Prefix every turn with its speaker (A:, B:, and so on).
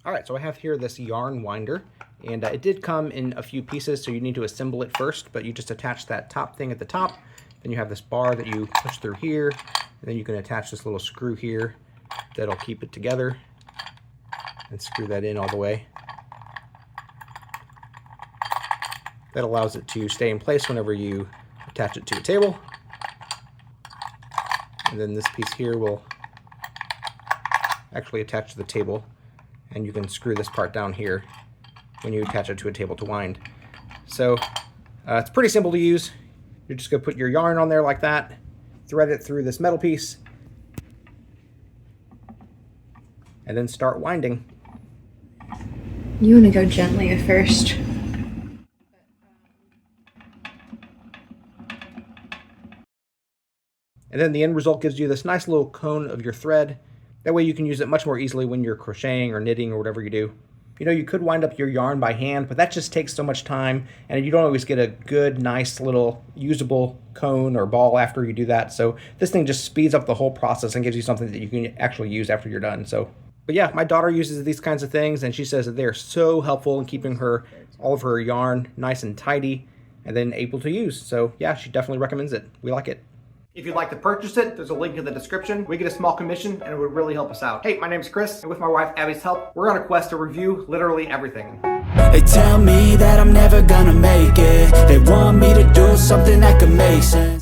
A: All right, so I have here this yarn winder, and it did come in a few pieces, so you need to assemble it first, but you just attach that top thing at the top, then you have this bar that you push through here, and then you can attach this little screw here that'll keep it together, and screw that in all the way. That allows it to stay in place whenever you attach it to a table. And then this piece here will actually attach to the table, and you can screw this part down here when you attach it to a table to wind. So it's pretty simple to use. You're just going to put your yarn on there like that, thread it through this metal piece, and then start winding.
B: You want to go gently at first.
A: And then the end result gives you this nice little cone of your thread. That way you can use it much more easily when you're crocheting or knitting or whatever you do. You know, you could wind up your yarn by hand, but that just takes so much time, and you don't always get a good, nice little usable cone or ball after you do that. So this thing just speeds up the whole process and gives you something that you can actually use after you're done. So, but yeah, my daughter uses these kinds of things, and she says that they're so helpful in keeping all of her yarn nice and tidy and then able to use. So yeah, she definitely recommends it. We like it. If you'd like to purchase it, there's a link in the description. We get a small commission, and it would really help us out. Hey, my name's Chris, and with my wife Abby's help, we're on a quest to review literally everything.
C: They tell me that I'm never gonna make it. They want me to do something that could make sense.